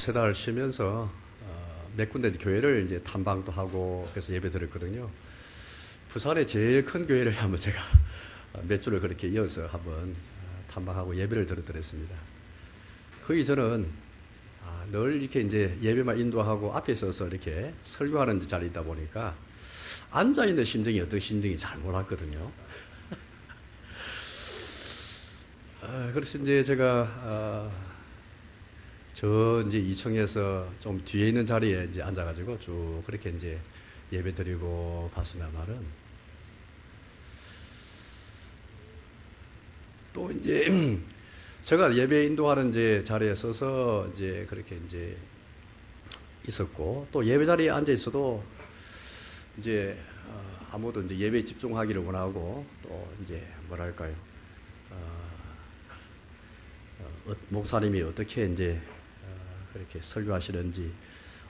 세달 쉬면서 몇 군데 교회를 이제 탐방도 하고 그래서 예배 드렸거든요. 부산의 제일 큰 교회를 한번 제가 몇 주를 그렇게 이어서 한번 탐방하고 예배를 드렸습니다. 거기 저는 늘 이렇게 이제 예배만 인도하고 앞에 서서 이렇게 설교하는 자리에 있다 보니까 앉아있는 심정이 어떤 심정인지 잘 몰랐거든요. 그래서 이제 제가 저 이제 2층에서 좀 뒤에 있는 자리에 이제 앉아가지고 쭉 그렇게 이제 예배 드리고 봤습니다만은 또 이제 제가 예배 인도하는 이제 자리에 서서 이제 그렇게 이제 있었고 또 예배 자리에 앉아 있어도 이제 아무도 이제 예배에 집중하기를 원하고 또 이제 뭐랄까요 목사님이 어떻게 이제 그렇게 설교하시는지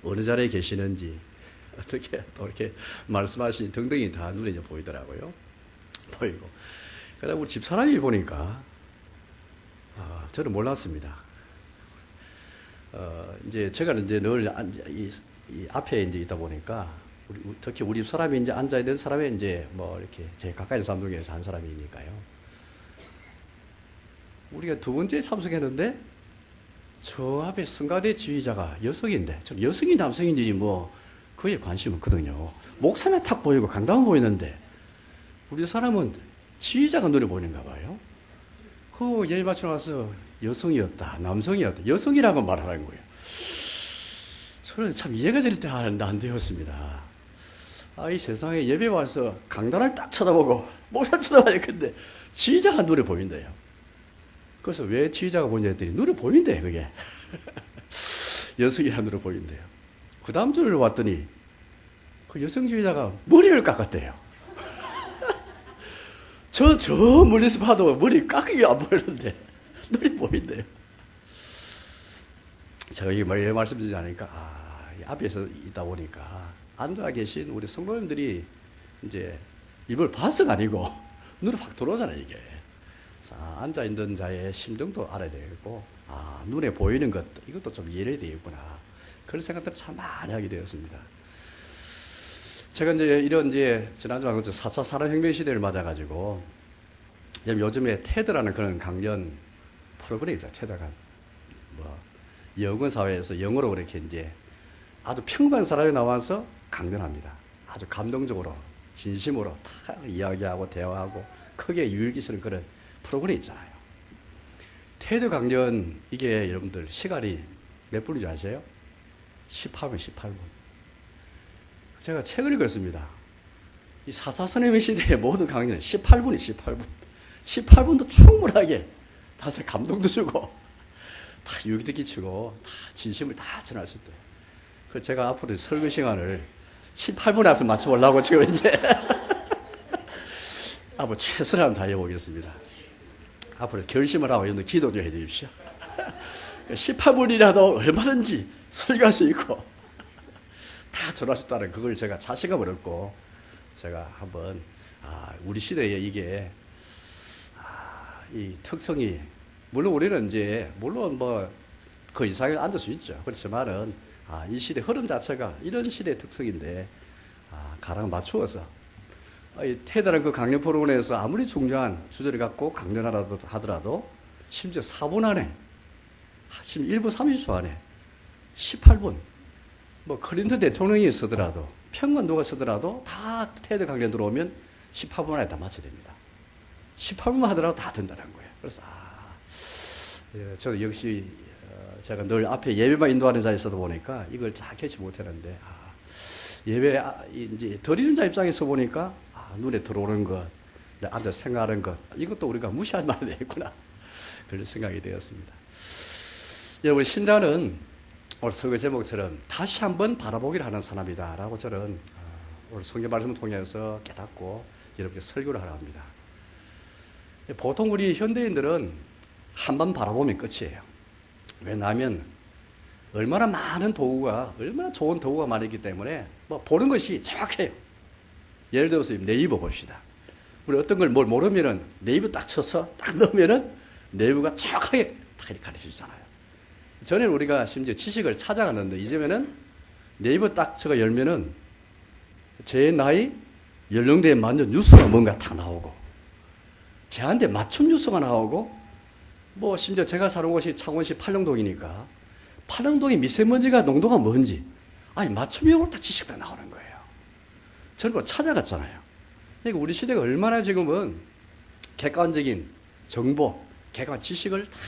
어느 자리에 계시는지 어떻게 또 이렇게 말씀하시니 등등이 다 눈에 이제 보이더라고요. 보이고 그다음 우리 집사람이 보니까 저는 몰랐습니다. 이제 제가 이제 늘 이 앞에 이제 있다 보니까 특히 우리 집 사람이 이제 앉아 있는 사람이 이제 뭐 이렇게 제일 가까이 있는 사람 중에서 한 사람이니까요. 우리가 두 번째 참석했는데 저 앞에 성가대 지휘자가 여성인데 저 여성이 남성인지 뭐 그에 관심 없거든요. 목사만 탁 보이고 강당은 보이는데 우리 사람은 지휘자가 눈에 보이는가 봐요. 그 예배 마치고 나서 여성이었다 남성이었다 여성이라고 말하는 거예요. 저는 참 이해가 될 때 안 되었습니다. 이 세상에 예배 와서 강단을 딱 쳐다보고 목사 쳐다봐야 근데 지휘자가 눈에 보인대요. 그래서 왜 지휘자가 보냐 했더니 눈에 보인대요 그게. 여성이라 눈에 보인대요. 그 다음 주를 왔더니 그 여성 지휘자가 머리를 깎았대요. 저 멀리서 봐도 머리 깎이게 안 보이는데 눈이 보인대요. 제가 이게 왜 말씀드리지 않으니까 앞에서 있다 보니까 앉아 계신 우리 성도님들이 이제 이걸 봐서가 아니고 눈에 확 들어오잖아요 이게. 앉아 있는 자의 심정도 알아야 되겠고 눈에 보이는 것 이것도 좀 이해해야 되겠구나 그런 생각들을 참 많이 하게 되었습니다. 제가 이제 이런 이제 지난주에 4차 산업혁명 시대를 맞아가지고 요즘에 테드라는 그런 강연 프로그램이 있어요. 테드가 뭐 여건 사회에서 영어로 그렇게 이제 아주 평범한 사람이 나와서 강연합니다. 아주 감동적으로 진심으로 다 이야기하고 대화하고 크게 유익이시는 그런 프로그램이 있잖아요. 테드 강연 이게 여러분들 시간이 몇 분인지 아세요? 18분. 제가 책을 읽었습니다. 이 4차 산업혁명 시대의 모든 강연은 18분이 18분. 18분도 충분하게 다들 감동도 주고 다 유익도 끼치고 다 진심을 다 전할 수 있대요. 그래서 제가 앞으로 설교 시간을 18분에 앞서 맞춰보려고 지금 이제 한번 최선을 한번 다해보겠습니다. 앞으로 결심을 하고 여러분들 기도 좀 해주십시오. 18분이라도 얼마든지 설교할 수 있고 다 전할 수 있다는 그걸 제가 자신감을 얻고 제가 한번 우리 시대에 이게 이 특성이 물론 우리는 이제 물론 뭐 그 이상에 앉을 수 있죠. 그렇지만은 이 시대 흐름 자체가 이런 시대의 특성인데 가랑 맞추어서 이 테드라는 그 강연 프로그램에서 아무리 중요한 주제를 갖고 강연하라도 하더라도 심지어 4분 안에 지금 1분 30초 안에 18분 뭐 클린턴 대통령이 쓰더라도 평균 누가 쓰더라도 다 테드 강연 들어오면 18분 안에 다 마쳐야 됩니다. 18분만 하더라도 다 된다는 거예요. 그래서 저도 역시 제가 늘 앞에 예배만 인도하는 자리에 있어도 보니까 이걸 잘 캐치 못했는데 예배 이제 드리는 자 입장에서 보니까 눈에 들어오는 것, 앉아 생각하는 것 이것도 우리가 무시하지 말아야 되겠구나 그런 생각이 되었습니다. 여러분 신자는 오늘 설교 제목처럼 다시 한번 바라보기를 하는 사람이다라고 저는 오늘 성경 말씀을 통해서 깨닫고 여러분께 설교를 하려 합니다. 보통 우리 현대인들은 한 번 바라보면 끝이에요. 왜냐하면 얼마나 많은 도구가 얼마나 좋은 도구가 많이 있기 때문에 뭐 보는 것이 정확해요. 예를 들어서 네이버 봅시다. 우리 어떤 걸 뭘 모르면은 네이버 딱 쳐서 딱 넣으면은 네이버가 정확하게 딱 가르쳐 주잖아요. 전에 우리가 심지어 지식을 찾아갔는데 이제는 네이버 딱 저거 열면은 제 나이, 연령대에 맞는 뉴스가 뭔가 다 나오고, 저한테 맞춤 뉴스가 나오고, 뭐 심지어 제가 사는 곳이 창원시 팔릉동이니까 팔릉동의 미세먼지가 농도가 뭔지, 아니 맞춤형으로 다 지식도 나오는 거예요. 저는 뭐 찾아갔잖아요. 그러니까 우리 시대가 얼마나 지금은 객관적인 정보, 객관 지식을 다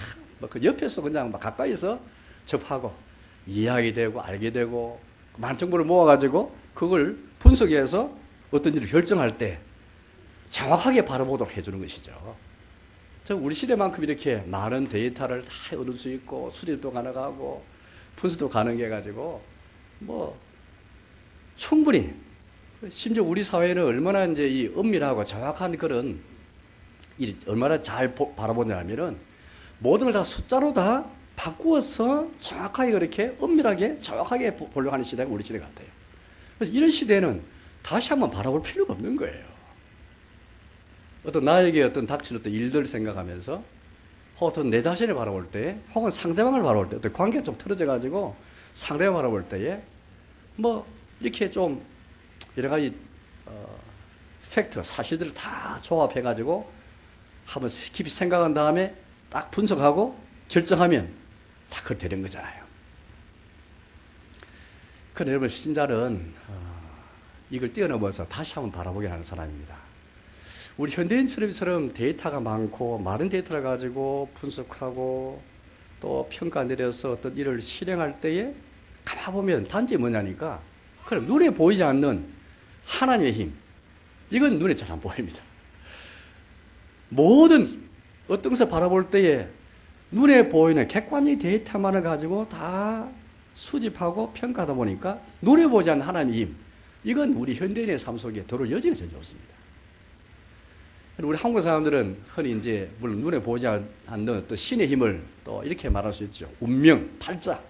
그 옆에서 그냥 막 가까이서 접하고 이해하게 되고 알게 되고 많은 정보를 모아가지고 그걸 분석해서 어떤 일을 결정할 때 정확하게 바라보도록 해주는 것이죠. 우리 시대만큼 이렇게 많은 데이터를 다 얻을 수 있고 수집도 가능하고 분석도 가능해가지고 뭐 충분히, 심지어 우리 사회는 얼마나 이제 이 엄밀하고 정확한 그런 일이 얼마나 잘 바라보냐 하면은 모든 걸 다 숫자로 다 바꾸어서 정확하게 그렇게 엄밀하게 정확하게 보려고 하는 시대가 우리 시대 같아요. 그래서 이런 시대는 다시 한번 바라볼 필요가 없는 거예요. 어떤 나에게 어떤 닥친 어떤 일들을 생각하면서 혹은 내 자신을 바라볼 때 혹은 상대방을 바라볼 때 어떤 관계가 좀 틀어져 가지고 상대방을 바라볼 때에 뭐 이렇게 좀 여러 가지 팩트, 사실들을 다 조합해 가지고 한번 깊이 생각한 다음에 딱 분석하고 결정하면 다 그렇게 되는 거잖아요. 그런데 여러분, 신자는 이걸 뛰어넘어서 다시 한번 바라보게 하는 사람입니다. 우리 현대인처럼 데이터가 많고 많은 데이터를 가지고 분석하고 또 평가 내려서 어떤 일을 실행할 때에 가만 보면 단점이 뭐냐니까, 그럼 눈에 보이지 않는 하나님의 힘, 이건 눈에 잘 안 보입니다. 모든 어떤 것을 바라볼 때에 눈에 보이는 객관적인 데이터만을 가지고 다 수집하고 평가하다 보니까 눈에 보지 않는 하나님의 힘, 이건 우리 현대인의 삶 속에 들어올 여지가 전혀 없습니다. 우리 한국 사람들은 흔히 이제 물론 눈에 보지 않는 어떤 신의 힘을 또 이렇게 말할 수 있죠. 운명, 팔자.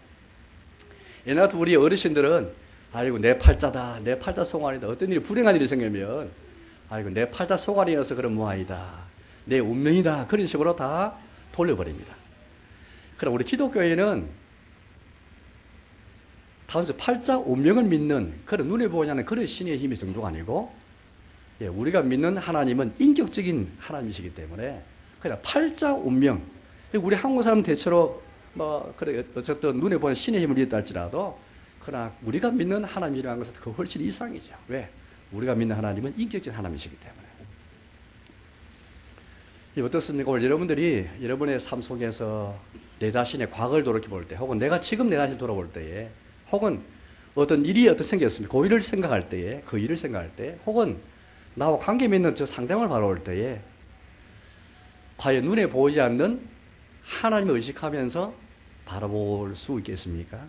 옛날 같은 우리 어르신들은 아이고 내 팔자다, 내 팔자 송환이다. 어떤 일이 불행한 일이 생기면 아이고 내 팔자 송환이어서 그런 모양이다, 내 운명이다, 그런 식으로 다 돌려버립니다. 그럼 우리 기독교에는 단순히 팔자 운명을 믿는 그런 눈에 보지 않는 그런 신의 힘이 정도가 아니고, 예, 우리가 믿는 하나님은 인격적인 하나님이시기 때문에 그냥 팔자 운명, 우리 한국 사람은 대체로 뭐 그래 어쨌든 눈에 보는 신의 힘을 믿었다 할지라도 그러나 우리가 믿는 하나님이라는 것은 그 훨씬 이상이죠. 왜? 우리가 믿는 하나님은 인격적인 하나님이시기 때문에. 어떻습니까? 오늘 여러분들이 여러분의 삶 속에서 내 자신의 과거를 돌이켜볼 때, 혹은 내가 지금 내 자신을 돌아볼 때에, 혹은 어떤 일이 생겼습니다. 그 일을 생각할 때에, 그 일을 생각할 때, 혹은 나와 관계 맺는 저 상대방을 바라볼 때에 과연 눈에 보이지 않는 하나님을 의식하면서 바라볼 수 있겠습니까?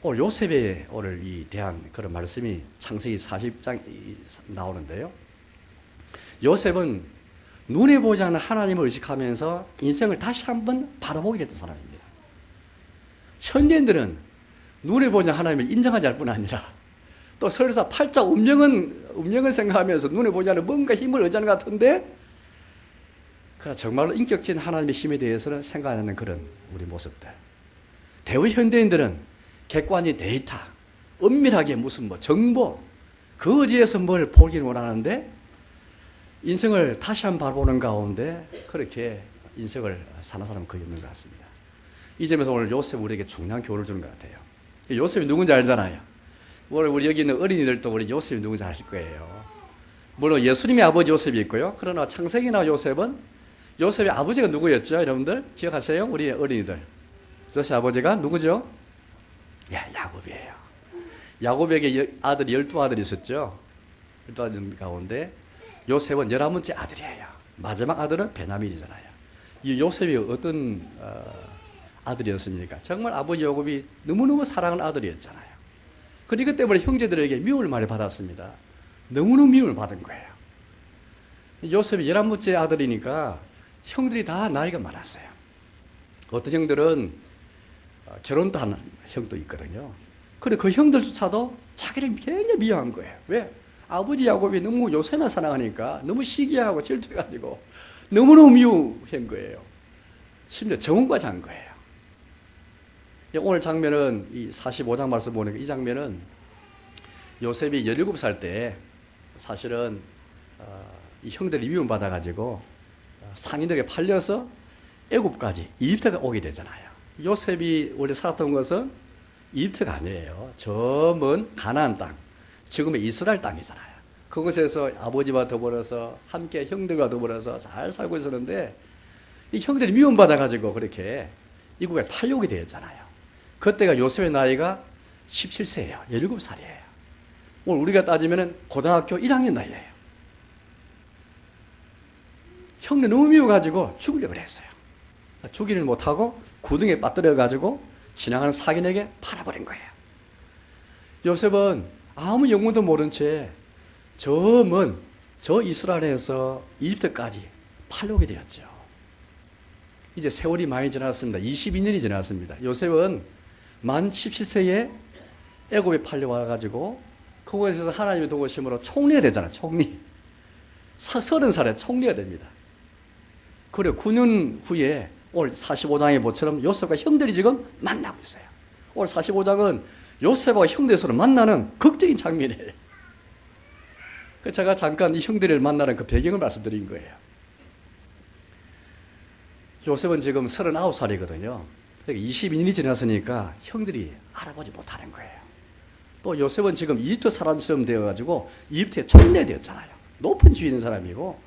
오늘 요셉에 오늘 이 대한 그런 말씀이 창세기 40장 나오는데요. 요셉은 눈에 보지 않는 하나님을 의식하면서 인생을 다시 한번 바라보게 됐던 사람입니다. 현대인들은 눈에 보지 않는 하나님을 인정하지 않을 뿐 아니라 또 설사 팔자 운명을 생각하면서 눈에 보지 않는 뭔가 힘을 의지하는 것 같은데, 그러나 정말로 인격적인 하나님의 힘에 대해서는 생각하지 않는 그런 우리 모습들. 대의 현대인들은 객관적인 데이터, 엄밀하게 무슨 뭐 정보, 그 의지에서 뭘 보기를 원하는데 인생을 다시 한번 바라보는 가운데 그렇게 인생을 사는 사람은 거의 없는 것 같습니다. 이 점에서 오늘 요셉 우리에게 중요한 교훈을 주는 것 같아요. 요셉이 누군지 알잖아요. 오늘 우리 여기 있는 어린이들도 우리 요셉이 누군지 아실 거예요. 물론 예수님의 아버지 요셉이 있고요. 그러나 창세기나 요셉은 요셉의 아버지가 누구였죠? 여러분들 기억하세요? 우리 어린이들. 요셉 아버지가 누구죠? 야곱이에요. 야곱에게 아들이 12아들이 있었죠. 12아들 가운데 요셉은 11번째 아들이에요. 마지막 아들은 베냐민이잖아요. 이 요셉이 어떤 아들이었습니까? 정말 아버지 야곱이 너무너무 사랑하는 아들이었잖아요. 그러기 때문에 형제들에게 미움을 많이 받았습니다. 너무너무 미움을 받은 거예요. 요셉이 11번째 아들이니까 형들이 다 나이가 많았어요. 어떤 형들은 결혼도 한 형도 있거든요. 그런데 그 형들조차도 자기를 굉장히 미워한 거예요. 왜? 아버지 야곱이 너무 요셉만 사랑하니까 너무 시기하고 질투해가지고 너무너무 미워한 거예요. 심지어 정혼까지 한 거예요. 오늘 장면은 이 45장 말씀 보니까 이 장면은 요셉이 17살 때 사실은 이 형들이 미움받아가지고 상인들에게 팔려서 애굽까지 이집트가 오게 되잖아요. 요셉이 원래 살았던 것은 이집트가 아니에요. 저 먼 가나안 땅, 지금의 이스라엘 땅이잖아요. 그곳에서 아버지와 더불어서 함께 형들과 더불어서 잘 살고 있었는데 이 형들이 미움받아가지고 그렇게 이국에 팔려오게 되었잖아요. 그때가 요셉의 나이가 17세예요. 17살이에요. 오늘 우리가 따지면 고등학교 1학년 나이예요. 형들 너무 미워가지고 죽으려고 했어요. 죽이를 못하고 구덩이에 빠뜨려가지고 지나가는 사기에게 팔아버린 거예요. 요셉은 아무 영문도 모른 채 저 이스라엘에서 이집트까지 팔려오게 되었죠. 이제 세월이 많이 지났습니다. 22년이 지났습니다. 요셉은 만 17세에 애굽에 팔려와가지고 그곳에서 하나님의 도우심으로 총리가 되잖아요. 총리. 30살에 총리가 됩니다. 그리고 9년 후에 오늘 45장의 모처럼 요셉과 형들이 지금 만나고 있어요. 오늘 45장은 요셉과 형들이 서로 만나는 극적인 장면이에요. 제가 잠깐 이 형들을 만나는 그 배경을 말씀드린 거예요. 요셉은 지금 39살이거든요. 22년이 지났으니까 형들이 알아보지 못하는 거예요. 또 요셉은 지금 이집트 사람처럼 되어가지고 이집트에 총리가 되었잖아요. 높은 지위 있는 사람이고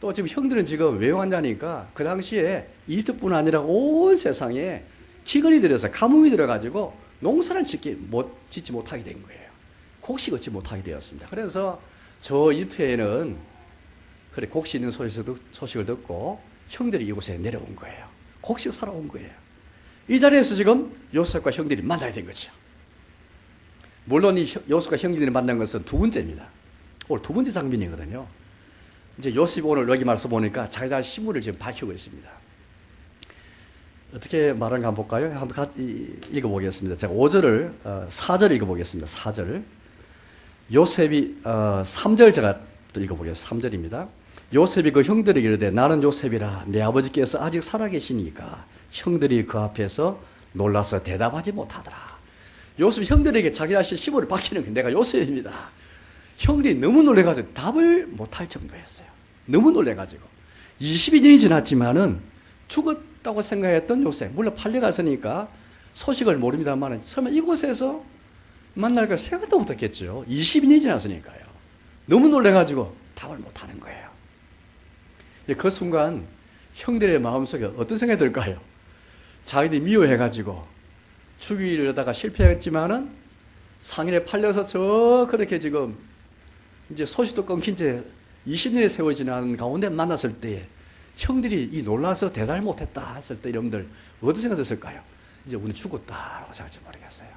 또 지금 형들은 지금 왜 왔냐니까 그 당시에 이집트뿐 아니라 온 세상에 기근이 들어서 가뭄이 들어가지고 농사를 짓지 못하게 된 거예요. 곡식 얻지 못하게 되었습니다. 그래서 저 이집트에는 그래 곡식 있는 소식을 듣고 형들이 이곳에 내려온 거예요. 곡식 사러 온 거예요. 이 자리에서 지금 요셉과 형들이 만나야 된 거죠. 물론 이 요셉과 형들이 만난 것은 두 번째입니다. 오늘 두 번째 장면이거든요. 이제 요셉이 오늘 여기 말씀 보니까 자기 신분을 지금 밝히고 있습니다. 어떻게 말하는가 한번 볼까요? 한번 같이 읽어보겠습니다. 제가 5절을, 4절 읽어보겠습니다. 4절. 요셉이, 3절 제가 또 읽어보겠습니다. 3절입니다. 요셉이 그 형들에게 이르되 나는 요셉이라 내 아버지께서 아직 살아계시니까 형들이 그 앞에서 놀라서 대답하지 못하더라. 요셉 형들에게 자기 자신 신분을 밝히는 게 내가 요셉입니다. 형들이 너무 놀래가지고 답을 못할 정도였어요. 너무 놀래가지고 22년이 지났지만은 죽었다고 생각했던 요셉, 물론 팔려갔으니까 소식을 모릅니다만 설마 이곳에서 만날까 생각도 못했겠죠. 22년이 지났으니까요. 너무 놀래가지고 답을 못하는 거예요. 그 순간 형들의 마음속에 어떤 생각이 들까요? 자기들이 미워해가지고 죽이려다가 실패했지만은 상인에 팔려서 그렇게 지금 이제 소식도 끊긴 채 20년의 세월이 지난 가운데 만났을 때 형들이 이 놀라서 대답을 못했다 했을 때 여러분들 어떤 생각이 들었을까요? 이제 우리는 죽었다라고 생각할지 모르겠어요.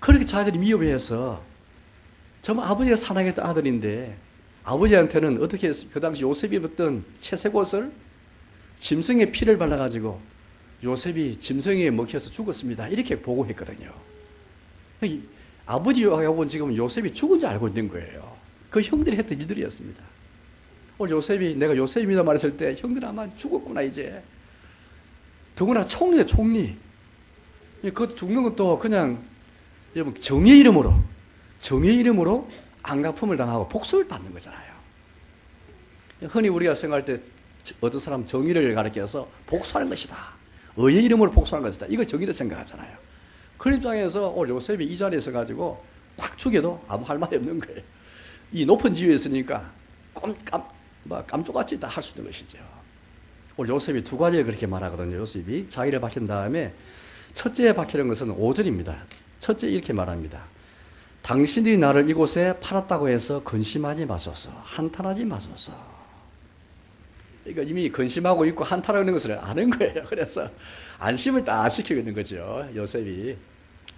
그렇게 자기들이 미워해서 정말 아버지가 사랑했던 아들인데 아버지한테는 어떻게 그 당시 요셉이 입었던 채색 옷을 짐승의 피를 발라가지고 요셉이 짐승에 먹혀서 죽었습니다. 이렇게 보고했거든요. 아버지하고는 지금 요셉이 죽은 줄 알고 있는 거예요. 그 형들이 했던 일들이었습니다. 오늘 요셉이 내가 요셉입니다 말했을 때 형들은 아마 죽었구나 이제. 더구나 총리예요, 총리. 그 죽는 것도 그냥 여러분 정의의 이름으로 안갚음을 당하고 복수를 받는 거잖아요. 흔히 우리가 생각할 때 어떤 사람 정의를 가리켜서 복수하는 것이다. 의의 이름으로 복수하는 것이다. 이걸 정의를 생각하잖아요. 그 입장에서 오늘 요셉이 이 자리에 서가지고 확 죽여도 아무 할 말이 없는 거예요. 이 높은 지위에 있으니까 깜짝같이 다 할 수 있는 것이죠. 오늘 요셉이 두 가지를 그렇게 말하거든요. 요셉이 자기를 밝힌 다음에 첫째에 밝히는 것은 5절입니다. 첫째 이렇게 말합니다. 당신들이 나를 이곳에 팔았다고 해서 근심하지 마소서. 한탄하지 마소서. 그러니까 이미 근심하고 있고 한탄하는 것을 아는 거예요. 그래서 안심을 다 시키고 있는 거죠. 요셉이.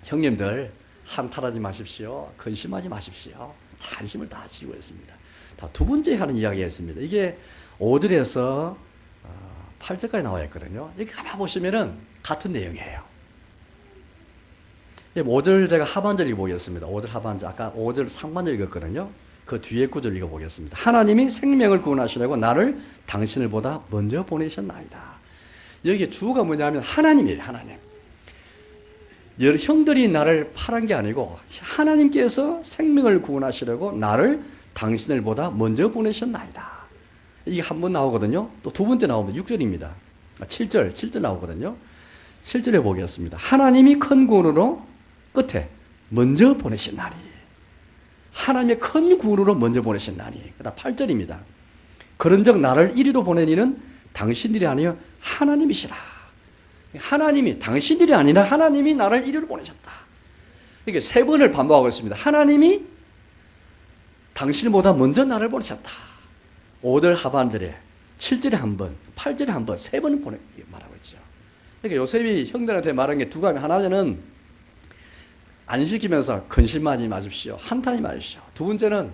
형님들 한탄하지 마십시오. 근심하지 마십시오. 다 안심을 다 지고 있습니다. 두 번째 하는 이야기가 있습니다. 이게 5절에서 8절까지 나와 있거든요. 이렇게 가만 보시면은 같은 내용이에요. 5절 제가 하반절 읽어보겠습니다. 5절 하반절, 아까 5절 상반절 읽었거든요. 그 뒤에 구절 읽어보겠습니다. 하나님이 생명을 구원하시려고 나를 당신을 보다 먼저 보내셨나이다. 여기 주어가 뭐냐면 하나님이에요. 하나님. 형들이 나를 팔은 게 아니고 하나님께서 생명을 구원하시려고 나를 당신을 보다 먼저 보내셨나이다. 이게 한 번 나오거든요. 또 두 번째 나오면 6절입니다. 7절 나오거든요. 7절에 보겠습니다. 하나님이 큰 구원으로 끝에 먼저 보내셨나니. 하나님의 큰 구원으로 먼저 보내셨나니. 그다음 8절입니다. 그런즉 나를 이리로 보내니는 당신들이 아니여 하나님이시라. 하나님이, 당신들이 아니라 하나님이 나를 이리로 보내셨다. 이게 세 번을 반복하고 있습니다. 하나님이 당신보다 먼저 나를 보내셨다. 5절 하반절에 7절에 한 번, 8절에 한 번, 세 번을 말하고 있죠. 그러니까 요셉이 형들한테 말한 게 두 가지. 하나는 안 시키면서 근심하지 마십시오. 한탄하지 마십시오. 두 번째는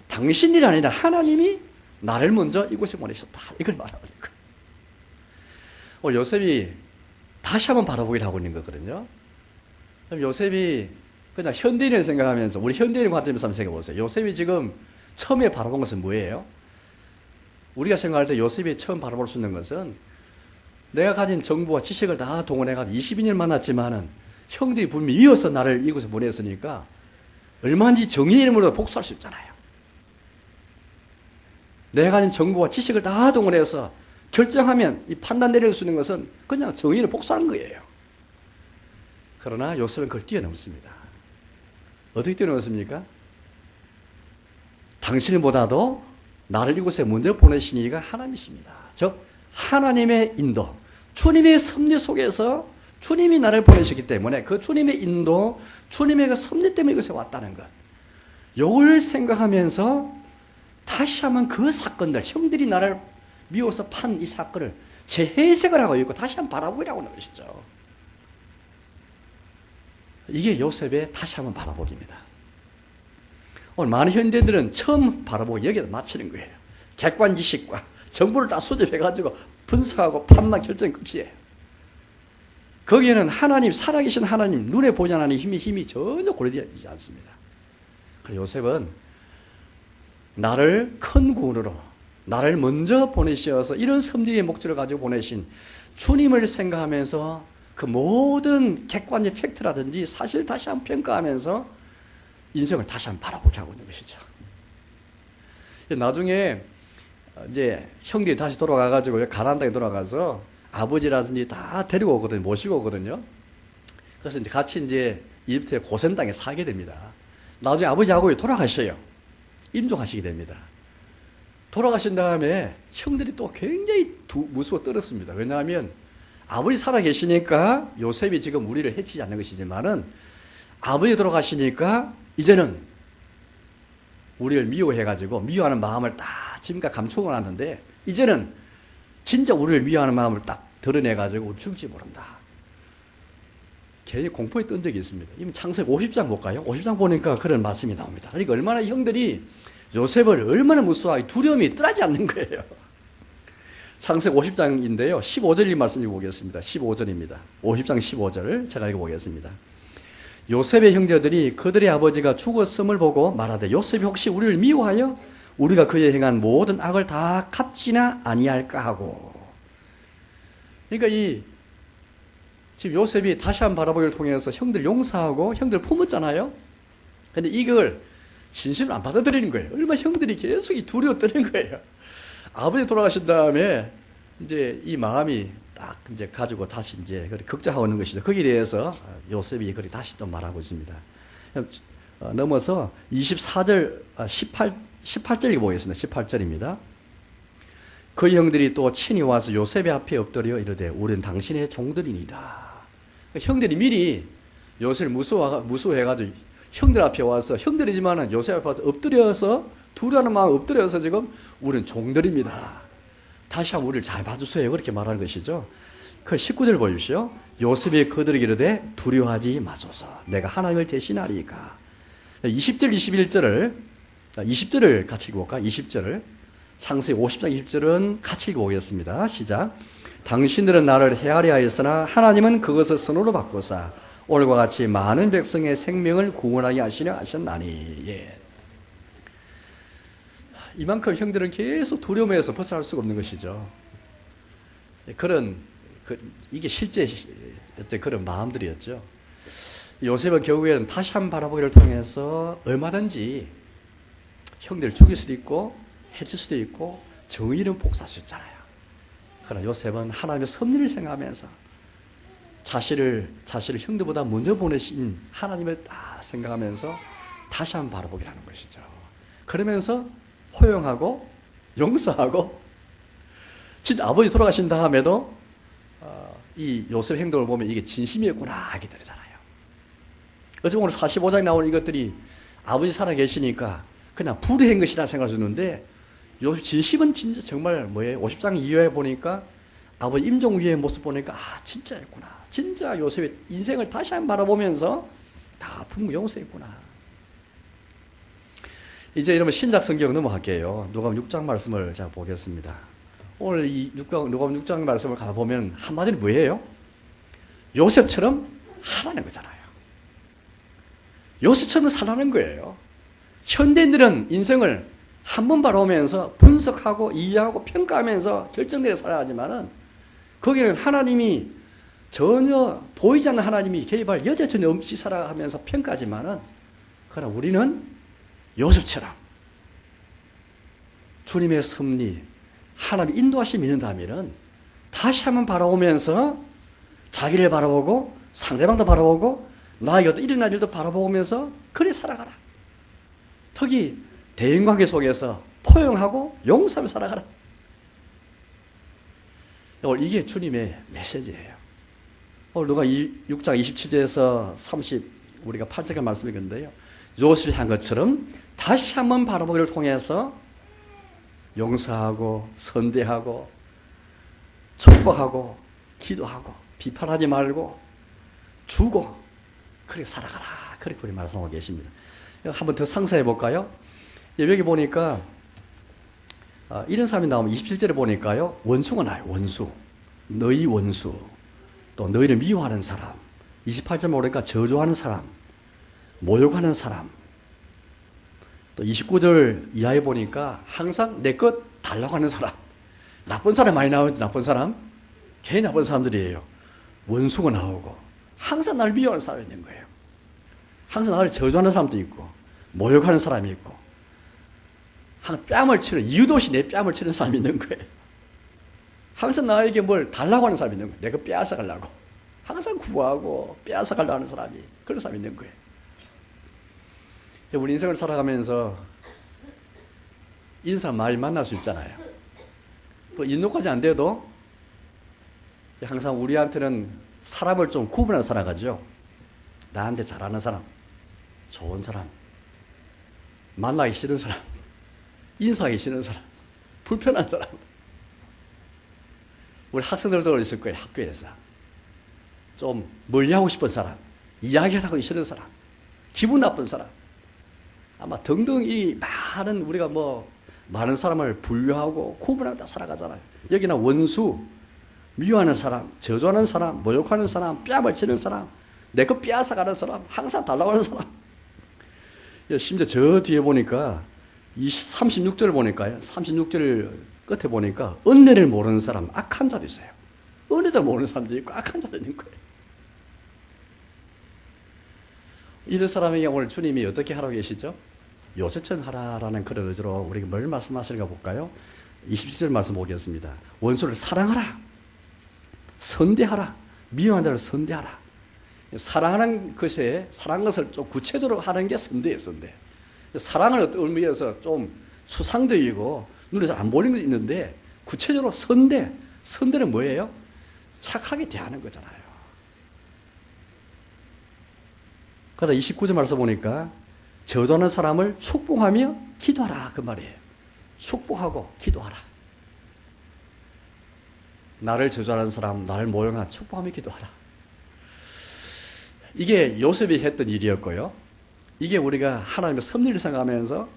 당신들이 아니라 하나님이 나를 먼저 이곳에 보내셨다. 이걸 말하고 있는 거예요. 오늘 요셉이 다시 한번 바라보기를 하고 있는 거거든요. 그럼 요셉이 그냥 현대인을 생각하면서, 우리 현대인 관점에서 한번 생각해 보세요. 요셉이 지금 처음에 바라본 것은 뭐예요? 우리가 생각할 때 요셉이 처음 바라볼 수 있는 것은 내가 가진 정보와 지식을 다 동원해가지고 22년 만났지만은 형들이 분명히 미워서 나를 이곳에 보냈으니까 얼마든지 정의의 이름으로 복수할 수 있잖아요. 내가 가진 정보와 지식을 다 동원해서 결정하면 이 판단 내릴 수 있는 것은 그냥 정의를 복수하는 거예요. 그러나 요셉은 그걸 뛰어넘습니다. 어떻게 뛰어넘습니까? 당신보다도 나를 이곳에 먼저 보내신 이가 하나님이십니다. 즉 하나님의 인도, 주님의 섭리 속에서 주님이 나를 보내셨기 때문에 그 주님의 인도, 주님의 그 섭리 때문에 이곳에 왔다는 것. 이걸 생각하면서 다시 한번 그 사건들, 형들이 나를 미워서 판 이 사건을 재해석을 하고 있고 다시 한번 바라보기라고 하는 것이죠. 이게 요셉의 다시 한번 바라보기입니다. 오늘 많은 현대인들은 처음 바라보고 여기다 마치는 거예요. 객관지식과 정보를 다 수집해가지고 분석하고 판단 결정 끝이에요. 거기에는 하나님, 살아계신 하나님, 눈에 보지 않는 힘이 전혀 고려되지 않습니다. 그래서 요셉은 나를 큰 구원으로, 나를 먼저 보내셔서 이런 섭리의 목적을 가지고 보내신 주님을 생각하면서 그 모든 객관적 팩트라든지 사실 다시 한번 평가하면서 인생을 다시 한번 바라보게 하고 있는 것이죠. 나중에 이제 형들이 다시 돌아가가지고 가나안 땅에 돌아가서 아버지라든지 다 데리고 오거든요. 모시고 오거든요. 그래서 이제 같이 이제 이집트의 고센 땅에 살게 됩니다. 나중에 아버지하고 돌아가셔요. 임종하시게 됩니다. 돌아가신 다음에 형들이 또 굉장히 무서워 떨었습니다. 왜냐하면 아버지 살아계시니까 요셉이 지금 우리를 해치지 않는 것이지만은 아버지 돌아가시니까 이제는 우리를 미워해가지고 미워하는 마음을 딱 지금까지 감추고 놨는데 이제는 진짜 우리를 미워하는 마음을 딱 드러내가지고 우리 죽지 모른다. 괜히 공포에 뜬 적이 있습니다. 이미 창세기 50장 볼까요? 50장 보니까 그런 말씀이 나옵니다. 그러니까 얼마나 형들이 요셉을 얼마나 무서워하고 두려움이 떠나지 않는 거예요. 창세기 50장인데요. 15절 말씀 읽어보겠습니다. 15절입니다. 50장 15절 제가 읽어보겠습니다. 요셉의 형제들이 그들의 아버지가 죽었음을 보고 말하되 요셉이 혹시 우리를 미워하여 우리가 그에 행한 모든 악을 다 갚지나 아니할까 하고. 그러니까 지금 요셉이 다시 한번 바라보기를 통해서 형들 용서하고 형들 품었잖아요. 근데 이걸 진심을 안 받아들이는 거예요. 얼마나 형들이 계속 두려워 떠는 거예요. 아버지 돌아가신 다음에 이제 이 마음이 딱 이제 가지고 다시 이제 걱정하고 있는 것이죠. 거기에 대해서 요셉이 그리 다시 또 말하고 있습니다. 넘어서 24절, 18절 보겠습니다. 18절입니다. 그 형들이 또 친히 와서 요셉의 앞에 엎드려 이르되 우리는 당신의 종들이니이다. 형들이 미리 요셉을 무서워해가지고 형들 앞에 와서 형들이지만은 요셉 앞에 와서 엎드려서 두려워하는 마음 엎드려서 지금 우리는 종들입니다. 다시 한번 우리를 잘 봐주세요. 그렇게 말하는 것이죠. 그 19절 보십시오. 요셉이 그들에게 이르되 두려워하지 마소서. 내가 하나님을 대신하리이까. 20절, 20절을 같이 읽어볼까? 20절을. 창세기 50장 20절은 같이 읽어보겠습니다. 시작. 당신들은 나를 헤아려 하였으나 하나님은 그것을 선으로 바꾸사 오늘과 같이 많은 백성의 생명을 구원하게 하시려 하셨나니. 예. 이만큼 형들은 계속 두려움에서 벗어날 수가 없는 것이죠. 이게 실제 어떤 그런 마음들이었죠. 요셉은 결국에는 다시 한번 바라보기를 통해서 얼마든지 형들을 죽일 수도 있고 해칠 수도 있고 정의는 복수할 수 있잖아요. 그러나 요셉은 하나님의 섭리를 생각하면서 자신을 형들보다 먼저 보내신 하나님을 딱 생각하면서 다시 한번 바라보기를 하는 것이죠. 그러면서 포용하고 용서하고 진짜 아버지 돌아가신 다음에도 이 요셉 행동을 보면 이게 진심이었구나 하게 되잖아요. 어차피 오늘 45장에 나오는 이것들이 아버지 살아계시니까 그냥 불의한 것이라 생각하셨는데 요셉 진심은 진짜 정말 뭐예요? 50장 이후에 보니까 아버지 임종위의 모습 보니까 진짜였구나. 진짜 요셉의 인생을 다시 한번 바라보면서 다 부모 용서했구나. 이제 이러면 신약 성경 넘어갈게요. 누가복음 6장 말씀을 제가 보겠습니다. 오늘 이 누가복음 6장 말씀을 가보면 한마디로 뭐예요? 요셉처럼 하라는 거잖아요. 요셉처럼 살라는 거예요. 현대인들은 인생을 한 번 바라보면서 분석하고 이해하고 평가하면서 결정되게 살아가지만은 거기는 하나님이 전혀 보이지 않는 하나님이 개입할 여지 전혀 없이 살아가면서 평가하지만은 그러나 우리는 요셉처럼 주님의 섭리, 하나님의 인도하심이 있는다면은 다시 한번 바라보면서 자기를 바라보고 상대방도 바라보고 나에게 어떤 일어날 일도 바라보면서 그래 살아가라. 특히 대인관계 속에서 포용하고 용서하며 살아가라. 이게 주님의 메시지예요. 오늘 누가 6장 27절에서 30 우리가 8절의 말씀이건데요. 요셉이 한 것처럼 다시 한번 바라보기를 통해서 용서하고 선대하고 축복하고 기도하고 비판하지 말고 주고 그렇게 살아가라. 그렇게 우리 말씀하고 계십니다. 한번 더 상세해 볼까요? 여기 보니까 이런 사람이 나오면 27절에 보니까요. 원수가 나요. 원수. 너희 원수. 또 너희를 미워하는 사람. 28절 보니까 저주하는 사람. 모욕하는 사람. 또 29절 이하에 보니까 항상 내 것 달라고 하는 사람. 나쁜 사람 많이 나오죠. 나쁜 사람. 괜히 나쁜 사람들이에요. 원수가 나오고 항상 나를 미워하는 사람이 있는 거예요. 항상 나를 저주하는 사람도 있고 모욕하는 사람이 있고 항상 뺨을 치는 이유도 없이 내 뺨을 치는 사람이 있는 거예요. 항상 나에게 뭘 달라고 하는 사람이 있는 거예요. 내가 빼앗아 가려고 항상 구하고 빼앗아 가려고 하는 사람이 그런 사람이 있는 거예요. 우리 인생을 살아가면서 인사 많이 만날 수 있잖아요. 인도까지 안 돼도 항상 우리한테는 사람을 좀 구분해서 살아가죠. 나한테 잘하는 사람, 좋은 사람, 만나기 싫은 사람, 인사하기 싫은 사람, 불편한 사람. 우리 학생들도 있을 거예요. 학교에서 좀 멀리하고 싶은 사람, 이야기하기 싫은 사람, 기분 나쁜 사람. 아마 등등 이 많은 우리가 많은 사람을 분류하고 구분하다 살아가잖아요. 여기는 원수, 미워하는 사람, 저주하는 사람, 모욕하는 사람, 뺨을 치는 사람, 내 거 빼앗아가는 사람, 항상 달라고 하는 사람. 심지어 저 뒤에 보니까 36절을 보니까요. 36절 끝에 보니까 은혜를 모르는 사람, 악한 자도 있어요. 은혜도 모르는 사람도 있고 악한 자도 있는 거예요. 이런 사람에게 오늘 주님이 어떻게 하라고 계시죠? 요셉처럼 하라라는 그런 의지로 우리가 뭘 말씀하시는가 볼까요? 27절 말씀 보겠습니다. 원수를 사랑하라. 선대하라. 미워한 자를 선대하라. 사랑하는 것에 사랑하는 것을 좀 구체적으로 하는 게 선대예요. 선대. 사랑은 어떤 의미에서 좀 추상적이고 눈에 잘 안 보이는 것이 있는데 구체적으로 선대. 선대는 뭐예요? 착하게 대하는 거잖아요. 그러다 29절 말씀 보니까 저주하는 사람을 축복하며 기도하라 그 말이에요. 축복하고 기도하라. 나를 저주하는 사람, 나를 모욕하는 축복하며 기도하라. 이게 요셉이 했던 일이었고요. 이게 우리가 하나님의 섭리를 생각하면서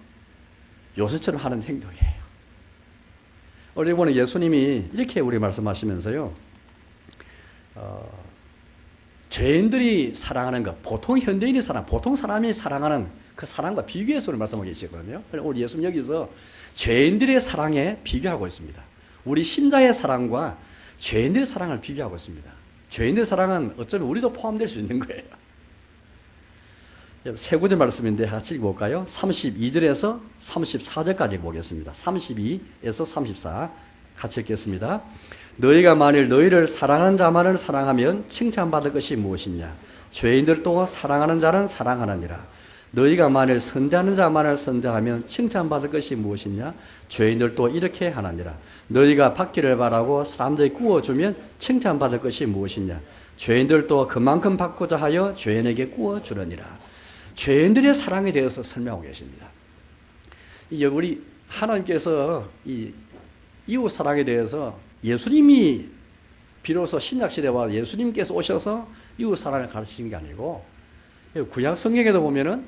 요셉처럼 하는 행동이에요. 우리 이번에 예수님이 이렇게 우리 말씀하시면서요. 죄인들이 사랑하는 것, 보통 현대인이 보통 사람이 사랑하는 그 사랑과 비교해서 오늘 말씀하고 계시거든요. 오늘 예수님 여기서 죄인들의 사랑에 비교하고 있습니다. 우리 신자의 사랑과 죄인들의 사랑을 비교하고 있습니다. 죄인들의 사랑은 어쩌면 우리도 포함될 수 있는 거예요. 세 구절 말씀인데 같이 읽어볼까요? 32절에서 34절까지 보겠습니다. 32에서 34 같이 읽겠습니다. 너희가 만일 너희를 사랑하는 자만을 사랑하면 칭찬받을 것이 무엇이냐? 죄인들 또 사랑하는 자는 사랑하느니라. 너희가 만일 선대하는 자만을 선대하면 칭찬받을 것이 무엇이냐? 죄인들도 이렇게 하느니라. 너희가 받기를 바라고 사람들이 구워주면 칭찬받을 것이 무엇이냐? 죄인들도 그만큼 받고자 하여 죄인에게 구워주느니라. 죄인들의 사랑에 대해서 설명하고 계십니다. 우리 하나님께서 이 이웃 사랑에 대해서 예수님이 비로소 신약시대와 예수님께서 오셔서 이웃 사랑을 가르치신 게 아니고 구약 성경에도 보면은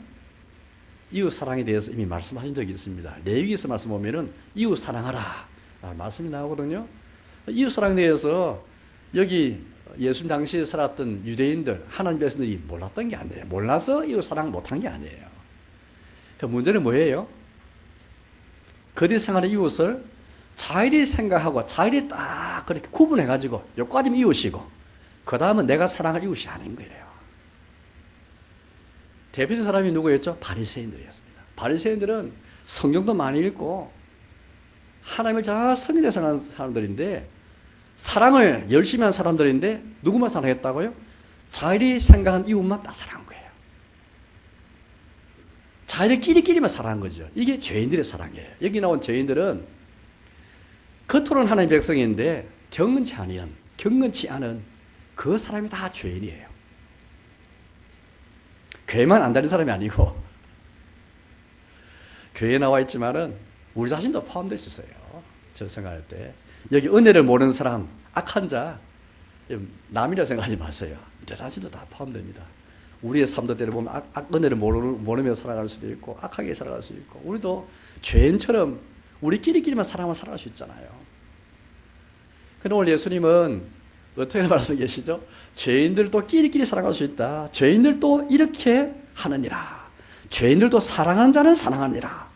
이웃 사랑에 대해서 이미 말씀하신 적이 있습니다. 레위기서 말씀 보면은 이웃 사랑하라 말씀이 나오거든요. 이웃 사랑에 대해서 여기 예수님 당시에 살았던 유대인들, 하나님 백성들이 몰랐던 게 아니에요. 몰라서 이웃 사랑 못한 게 아니에요. 그 문제는 뭐예요? 그들이 생각하는 이웃을 자일이 생각하고 자일이 딱 그렇게 구분해가지고 여기까지는 이웃이고 그 다음은 내가 사랑할 이웃이 아닌 거예요. 대표적인 사람이 누구였죠? 바리새인들이었습니다. 바리새인들은 성경도 많이 읽고 하나님을 잘 섬기는 사람들인데 사랑을 열심히 한 사람들인데 누구만 사랑했다고요? 자일이 생각한 이웃만 딱 사랑한 거예요. 자기들끼리만 사랑한 거죠. 이게 죄인들의 사랑이에요. 여기 나온 죄인들은 겉으로는 하나님의 백성인데 경건치 않은 그 사람이 다 죄인이에요. 교회만 안 다니는 사람이 아니고 교회에 나와 있지만은 우리 자신도 포함될 수 있어요. 저 생각할 때 여기 은혜를 모르는 사람, 악한 자 남이라 생각하지 마세요. 저 자신도 다 포함됩니다. 우리의 삶도 때를 보면 은혜를 모르며 살아갈 수도 있고 악하게 살아갈 수도 있고 우리도 죄인처럼 우리끼리만 사랑하면 살아갈 수 있잖아요. 그런데 오늘 예수님은 어떻게 말씀하고 계시죠? 죄인들도 끼리끼리 살아갈 수 있다. 죄인들도 이렇게 하느니라. 죄인들도 사랑하는 자는 사랑하느니라.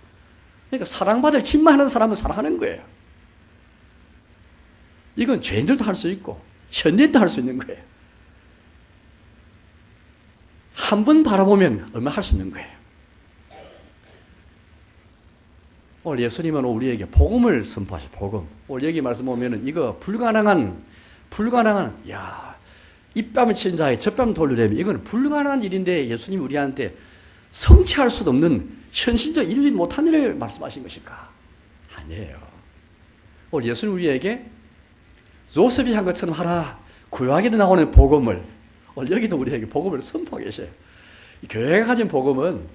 그러니까 사랑받을 짓만 하는 사람은 사랑하는 거예요. 이건 죄인들도 할 수 있고 현대인도 할 수 있는 거예요. 한 번 바라보면 얼마나 할 수 있는 거예요. 오늘 예수님은 우리에게 복음을 선포하셔. 복음. 오늘 여기 말씀 보면은 이거 불가능한 야 입뺨을 친 자의 젖뺨 돌려내면 이건 불가능한 일인데 예수님이 우리한테 성취할 수도 없는 현실적 이루지 못한 일을 말씀하신 것일까? 아니에요. 오늘 예수님 우리에게 요셉이 한 것처럼 하라. 구약에도 나오는 복음을 오늘 여기도 우리에게 복음을 선포하고 계셔요. 교회가 가진 복음은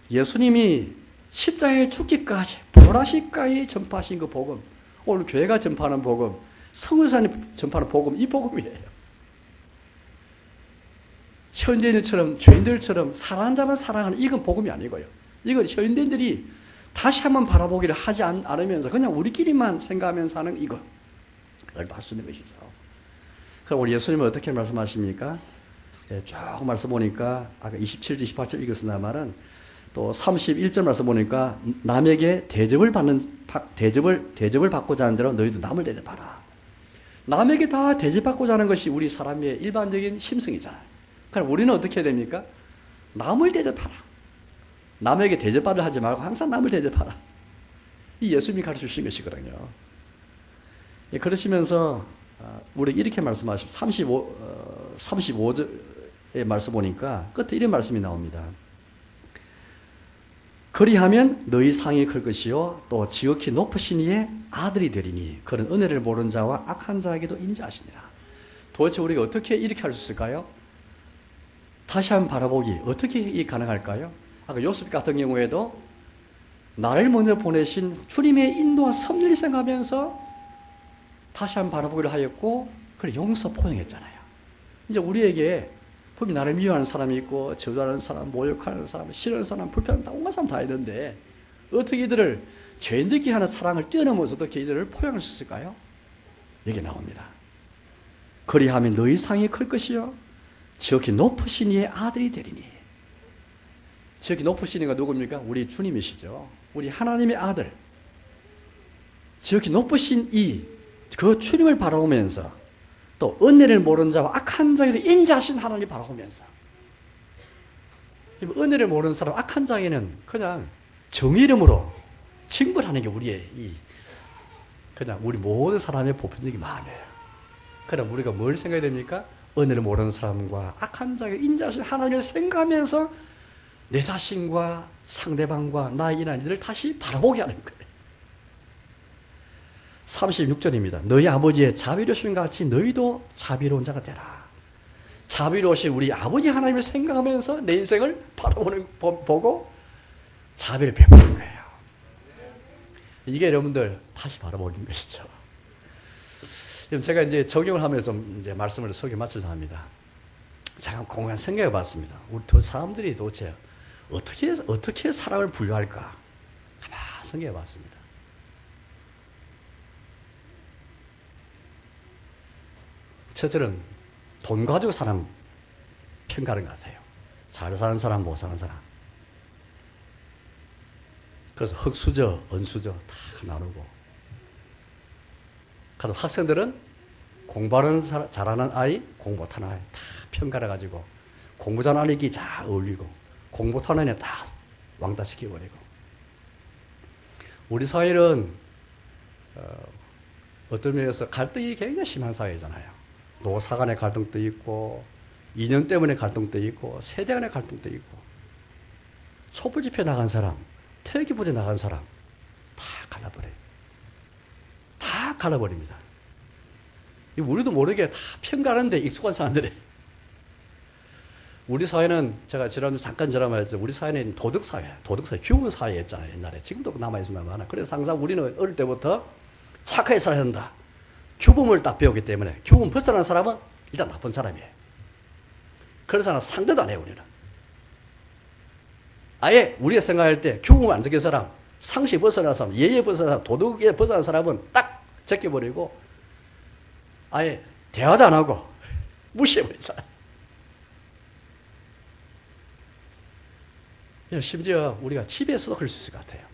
예수님이 십자가에 죽기까지 보라시까지 전파하신 그 복음, 오늘 교회가 전파하는 복음, 성교사님 전파하는 복음, 이 복음이에요. 현대인들처럼 죄인들처럼 사랑하는 자만 사랑하는 이건 복음이 아니고요. 이건 현대인들이 다시 한번 바라보기를 하지 않으면서 그냥 우리끼리만 생각하면서 하는 이거 를 볼 수 있는 것이죠. 그럼 우리 예수님은 어떻게 말씀하십니까? 쭉 말씀 보니까 아까 27절, 28절 읽었습니다만은 또 31절 말씀 보니까 남에게 대접을 받고자 하는 대로 너희도 남을 대접하라. 남에게 다 대접받고자 하는 것이 우리 사람의 일반적인 심성이잖아요. 그럼 우리는 어떻게 해야 됩니까? 남을 대접하라. 남에게 대접받으려 하지 말고 항상 남을 대접하라. 이 예수님이 가르쳐 주신 것이거든요. 그러시면서 우리 이렇게 말씀하시고 35절의 말씀 보니까 끝에 이런 말씀이 나옵니다. 그리하면 너희 상이 클 것이요 또 지극히 높으신 이의 아들이 되리니 그런 은혜를 모르는 자와 악한 자에게도 인자하시니라. 도대체 우리가 어떻게 이렇게 할 수 있을까요? 다시 한번 바라보기 어떻게 가능할까요? 아까 요셉 같은 경우에도 나를 먼저 보내신 주님의 인도와 섭리를 생각하면서 다시 한번 바라보기를 하였고 그래 용서 포용했잖아요. 이제 우리에게 분명히 나를 미워하는 사람이 있고 저주하는 사람, 모욕하는 사람, 싫어하는 사람, 불편한 온갖 사람 다 있는데 어떻게 이들을 죄인들끼리 하는 사랑을 뛰어넘어서 어떻게 이들을 포용할 수 있을까요? 여기 나옵니다. 그리하면 너희 상이 클 것이요 지극히 높으신 이의 아들이 되리니. 지극히 높으신 이가 누굽니까? 우리 주님이시죠. 우리 하나님의 아들. 지극히 높으신 그 주님을 바라보면서 또 은혜를 모르는 자와 악한 자에게 인자하신 하나님을 바라보면서 은혜를 모르는 사람, 악한 자에는 그냥 정 이름으로 징벌하는 게 우리의 그냥 우리 모든 사람의 보편적인 마음이에요. 그럼 우리가 뭘 생각해야 됩니까? 은혜를 모르는 사람과 악한 자에게 인자하신 하나님을 생각하면서 내 자신과 상대방과 나의 일한 일을 다시 바라보게 하는 거예요. 36절입니다. 너희 아버지의 자비로우신 같이 너희도 자비로운 자가 되라. 자비로우신 우리 아버지 하나님을 생각하면서 내 인생을 보고 자비를 베푸는 거예요. 이게 여러분들 다시 바라보는 것이죠. 제가 이제 적용을 하면서 이제 말씀을 설교 마치려 합니다. 제가 공간 생각해 봤습니다. 우리 사람들이 도대체 어떻게 사람을 분류할까? 가만히 생각해 봤습니다. 첫째는 돈 가지고 사람 평가하는 것 같아요. 잘 사는 사람, 못 사는 사람. 그래서 흙수저, 은수저 다 나누고. 그래서 학생들은 공부하는 사람, 잘하는 아이, 공부 못하는 아이 다 평가를 가지고 공부 잘하는 아이끼리 잘 어울리고 공부 못하는 아이는 다 왕따 시켜버리고. 우리 사회는 어떤 면에서 갈등이 굉장히 심한 사회잖아요. 노사 간의 갈등도 있고 이념 때문에 갈등도 있고 세대 간의 갈등도 있고 촛불 집회 나간 사람, 태극기 부대 나간 사람 다 갈라버려요. 다 갈라버립니다. 우리도 모르게 다 평가하는데 익숙한 사람들이. 우리 사회는 제가 지난주 잠깐 말했죠. 우리 사회는 도덕사회, 휴먼 사회였잖아요. 옛날에. 지금도 남아있습니다만. 그래서 항상 우리는 어릴 때부터 착하게 살아야 한다. 규범을 딱 배우기 때문에 규범 벗어나는 사람은 일단 나쁜 사람이에요. 그런 사람은 상대도 안 해요. 우리는. 아예 우리가 생각할 때 규범을 안 지킨 사람, 상식 벗어난 사람, 예의에 벗어난 사람, 도덕에 벗어난 사람은 딱 제껴버리고 아예 대화도 안 하고 무시해버린 사람. 심지어 우리가 집에서도 그럴 수 있을 것 같아요.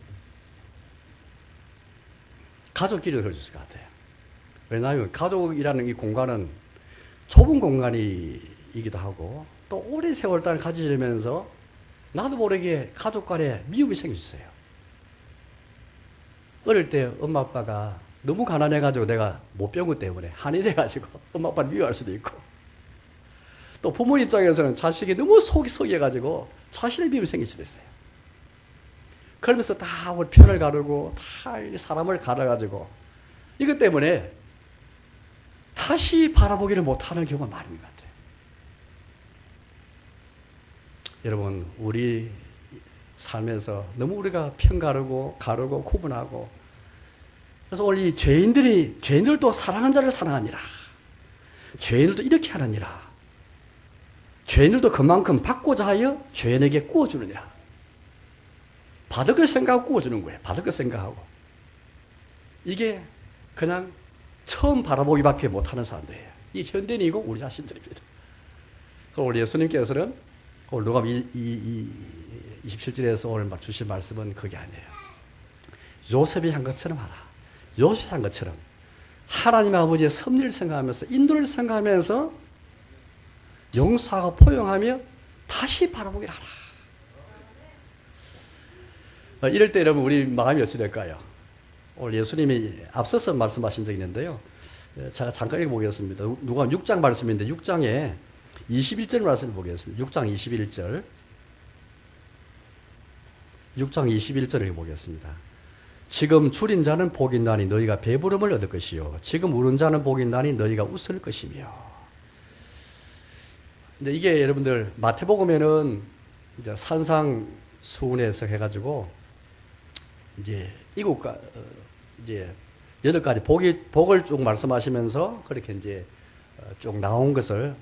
가족끼리도 그럴 수 있을 것 같아요. 왜냐하면 가족이라는 이 공간은 좁은 공간이기도 하고 또 오랜 세월 동안 가지려면서 나도 모르게 가족 간에 미움이 생길 수 있어요. 어릴 때 엄마 아빠가 너무 가난해가지고 내가 못 배운 것 때문에 한이 돼가지고 엄마 아빠를 미워할 수도 있고 또 부모 입장에서는 자식이 너무 속이 썩여가지고 자신의 미움이 생길 수도 있어요. 그러면서 다 우리 편을 가르고 다 사람을 갈아가지고 이것 때문에 다시 바라보기를 못하는 경우가 많은 것 같아요. 여러분, 우리 살면서 너무 우리가 가르고 구분하고 그래서 오늘 이 죄인들도 사랑한 자를 사랑하니라. 죄인들도 이렇게 하느니라. 죄인들도 그만큼 받고자 하여 죄인에게 구워주느니라. 받을 걸 생각하고 구워주는 거예요. 받을 걸 생각하고. 이게 그냥 처음 바라보기밖에 못하는 사람들이에요. 이 현대인이고 우리 자신들입니다. 그래서 우리 예수님께서는 오늘 누가 27절에서 오늘 주신 말씀은 그게 아니에요. 요셉이 한 것처럼 하라. 요셉이 한 것처럼 하나님 아버지의 섭리를 생각하면서 인도를 생각하면서 용서하고 포용하며 다시 바라보기를 하라. 이럴 때 여러분 우리 마음이 어찌 될까요? 오늘 예수님이 앞서서 말씀하신 적이 있는데요. 제가 잠깐 읽어보겠습니다. 누가복음 6장 말씀인데 6장에 21절 말씀을 보겠습니다. 6장 21절. 6장 21절을 읽어보겠습니다. 지금 줄인 자는 복이 있나니 너희가 배부름을 얻을 것이요 지금 울은 자는 복이 있나니 너희가 웃을 것이며. 근데 이게 여러분들 마태복음에는 이제 산상수훈에서 해가지고 이제 이국가 이제 8가지 복을 쭉 말씀하시면서 그렇게 이제 쭉 나온 것을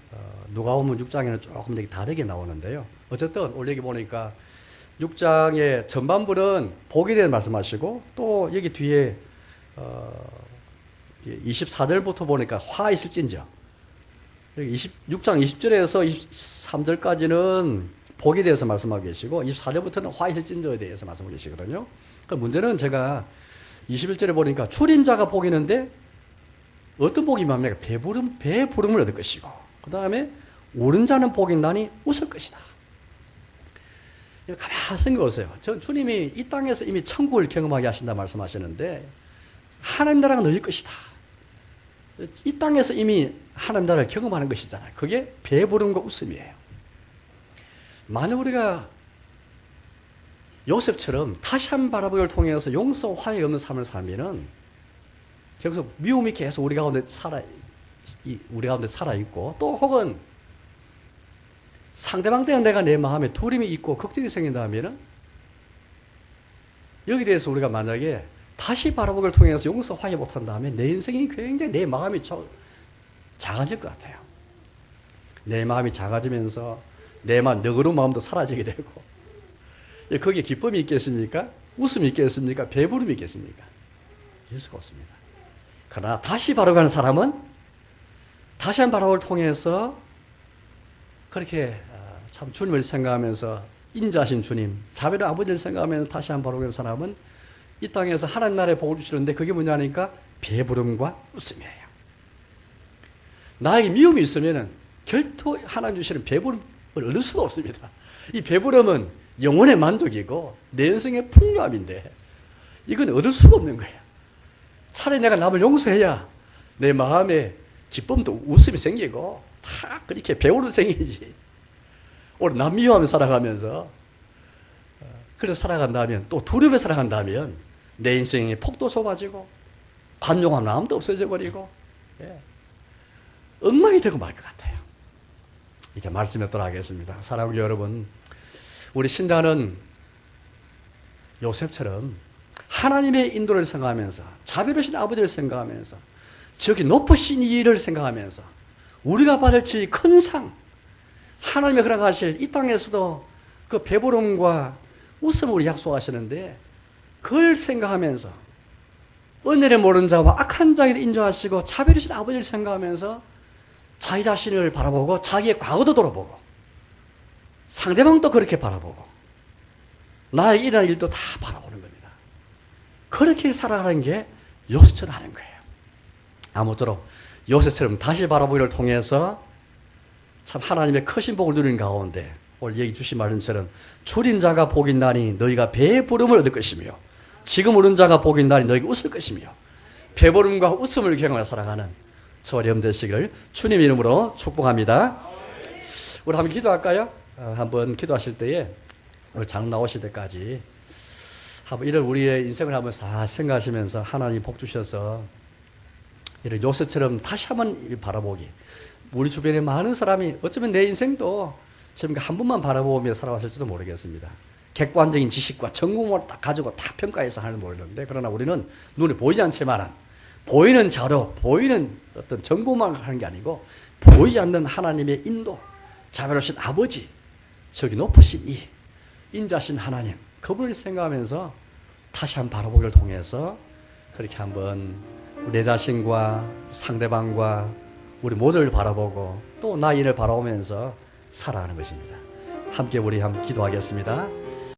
누가복음 6장에는 조금 이렇게 다르게 나오는데요. 어쨌든 오늘 여기 보니까 6장의 전반부는 복에 대해 말씀하시고 또 여기 뒤에 24절부터 보니까 화 있을진저 6장 20절에서 23절까지는 복에 대해서 말씀하고 계시고 24절부터는 화 있을진저에 대해서 말씀하고 계시거든요. 그 문제는 제가 21절에 보니까 줄인 자가 복이 있는데 어떤 복이 뭡니까? 배부름을 얻을 것이고 그 다음에 울은 자는 복이 있나니 웃을 것이다. 가만히 생각해보세요. 저 주님이 이 땅에서 이미 천국을 경험하게 하신다 말씀하시는데 하나님 나라가 너희 것이다. 이 땅에서 이미 하나님 나라를 경험하는 것이잖아요. 그게 배부름과 웃음이에요. 만약 우리가 요셉처럼 다시 한 바라보기를 통해서 용서와 화해 없는 삶을 살면은 계속 미움이 계속 우리 가운데 살아있고 또 혹은 상대방 때문에 내가 내 마음에 두려움이 있고 걱정이 생긴다면은 여기에 대해서 우리가 만약에 다시 바라보기를 통해서 용서 화해 못한다면 내 인생이 굉장히 내 마음이 작아질 것 같아요. 내 마음이 작아지면서 내 너그러운 마음도 사라지게 되고 거기에 기쁨이 있겠습니까? 웃음이 있겠습니까? 배부름이 있겠습니까? 있을 수가 없습니다. 그러나 다시 바라보는 사람은 다시 한 바라보기를 통해서 그렇게 참 주님을 생각하면서 인자하신 주님, 자비로운 아버지를 생각하면서 다시 한 바라보는 사람은 이 땅에서 하나님 나라에 복을 주시는데 그게 뭐냐니까 배부름과 웃음이에요. 나에게 미움이 있으면 결코 하나님 주시는 배부름을 얻을 수가 없습니다. 이 배부름은 영혼의 만족이고 내 인생의 풍요함인데 이건 얻을 수가 없는 거예요. 차라리 내가 남을 용서해야 내 마음에 기쁨도 웃음이 생기고 다 그렇게 배우는 생기지. 오늘 남 미워하며 살아가면서 그래서 살아간다면 또 두려움에 살아간다면 내 인생의 폭도 좁아지고 관용한 마음도 없어져 버리고 엉망이 되고 말 것 같아요. 이제 말씀에 돌아가겠습니다. 사랑하는 여러분, 우리 신자는 요셉처럼 하나님의 인도를 생각하면서 자비로우신 아버지를 생각하면서 저기 높으신 이를 생각하면서 우리가 받을 지 큰 상, 하나님의 허락하실 이 땅에서도 그 배부름과 웃음을 약속하시는데 그걸 생각하면서 은혜를 모르는 자와 악한 자를 인정하시고 자비로우신 아버지를 생각하면서 자기 자신을 바라보고 자기의 과거도 돌아보고 상대방도 그렇게 바라보고 나의 일어날 일도 다 바라보는 겁니다. 그렇게 살아가는 게 요셉처럼 하는 거예요. 아무쪼록 요셉처럼 다시 바라보기를 통해서 참 하나님의 크신 복을 누리는 가운데 오늘 얘기 주신 말씀처럼 줄인 자가 복이 나니 너희가 배부름을 얻을 것이며 지금 울은 자가 복이 나니 너희가 웃을 것이며 배부름과 웃음을 경험하며 살아가는 저와 여러분 되시기를 주님 이름으로 축복합니다. 우리 한번 기도할까요? 한번 기도하실 때에 오늘 장 나오실 때까지 한번 이런 우리의 인생을 한번 다 생각하시면서 하나님 복 주셔서 이런 요셉처럼 다시 한번 바라보기. 우리 주변에 많은 사람이 어쩌면 내 인생도 지금 한 번만 바라보며 살아왔을지도 모르겠습니다. 객관적인 지식과 전공을 딱 가지고 다 평가해서 하는 모르는데 그러나 우리는 눈에 보이지 않지만 보이는 자료, 보이는 어떤 정보만 하는 게 아니고 보이지 않는 하나님의 인도, 자비로우신 아버지, 저기 높으신 이 인자신 하나님, 그분을 생각하면서 다시 한번 바라보기를 통해서 그렇게 한번 내 자신과 상대방과 우리 모두를 바라보고 또 나 인을 바라보면서 살아가는 것입니다. 함께 우리 한번 기도하겠습니다.